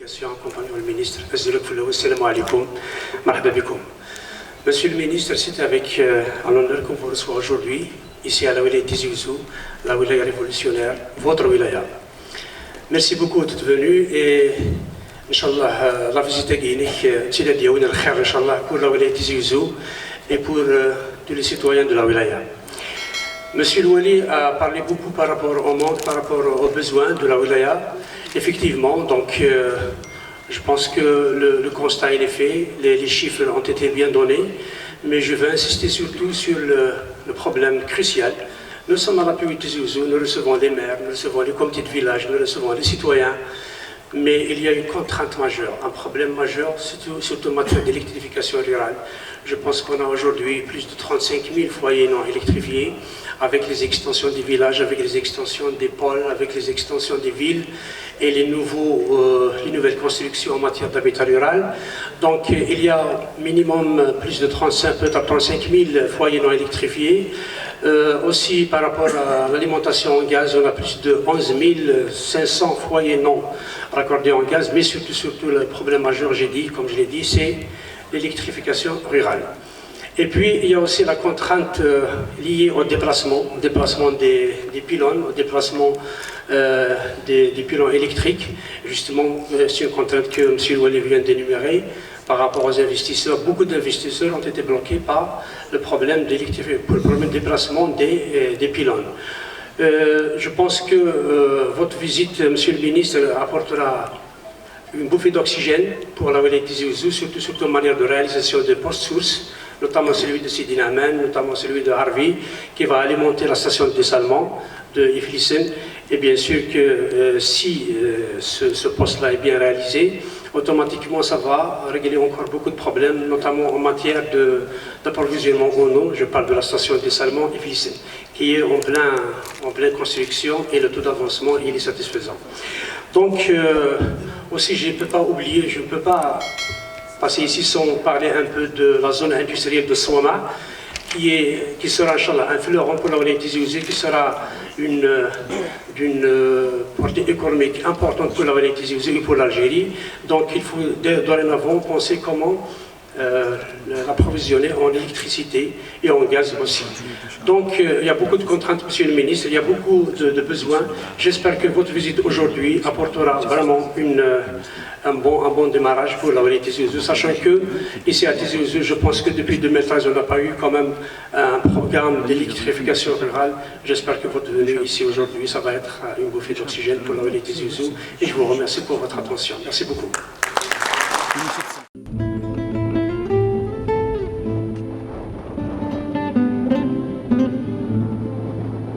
délégation accompagnant le ministre. Monsieur le ministre, c'est avec un honneur qu'on vous reçoit aujourd'hui, ici à la wilaya Tizi Ouzou, la wilaya révolutionnaire, votre wilaya. Merci beaucoup d'être venu et Inch'Allah, la visite est pour la wilaya Tizi Ouzou et pour tous les citoyens de la wilaya. Monsieur le Wali a parlé beaucoup par rapport au monde, par rapport aux besoins de la wilaya. Effectivement, donc je pense que le constat il est fait, les chiffres ont été bien donnés, mais je veux insister surtout sur le problème crucial. Nous sommes à la Tizi Ouzou, nous recevons les maires, nous recevons les comités de village, nous recevons les citoyens, mais il y a une contrainte majeure, un problème majeur, surtout en matière d'électrification rurale. Je pense qu'on a aujourd'hui plus de 35 000 foyers non électrifiés, avec les extensions des villages, avec les extensions des pôles, avec les extensions des villes et les nouvelles constructions en matière d'habitat rural. Donc il y a minimum plus de peut-être 35 000 foyers non électrifiés. Aussi par rapport à l'alimentation en gaz, on a plus de 11 500 foyers non raccordés en gaz, mais surtout le problème majeur, comme je l'ai dit, c'est l'électrification rurale. Et puis, il y a aussi la contrainte liée au déplacement des pylônes, au déplacement des pylônes électriques. Justement, c'est une contrainte que M. Wali vient d'énumérer par rapport aux investisseurs. Beaucoup d'investisseurs ont été bloqués par le problème de déplacement des pylônes. Je pense que votre visite, M. le ministre, apportera une bouffée d'oxygène pour la wilaya Tizi Ouzou, surtout en manière de réalisation de postes sources, notamment celui de Sidi Namen, notamment celui de Harvi, qui va alimenter la station de dessalement de Iflisen. Et bien sûr que si ce poste-là est bien réalisé, automatiquement ça va régler encore beaucoup de problèmes, notamment en matière d'approvisionnement en eau. Je parle de la station de dessalement Iflisen, qui est en pleine construction et le taux d'avancement il est satisfaisant. Donc, aussi, je ne peux pas oublier, je ne peux pas passer ici sans parler un peu de la zone industrielle de Souama, qui sera, Inch'Allah, un fleuron pour la wilaya Tizi Ouzou, qui sera d'une portée économique importante pour la wilaya Tizi Ouzou et pour l'Algérie. Donc, il faut dorénavant penser comment l'approvisionner en électricité et en gaz aussi. Donc il y a beaucoup de contraintes, Monsieur le ministre, il y a beaucoup de besoins. J'espère que votre visite aujourd'hui apportera vraiment un bon démarrage pour la wilaya Tizi Ouzou, sachant que ici à Tizi Ouzou, je pense que depuis 2013, on n'a pas eu quand même un programme d'électrification rurale. J'espère que votre venue ici aujourd'hui, ça va être une bouffée d'oxygène pour la wilaya Tizi Ouzou et je vous remercie pour votre attention. Merci beaucoup.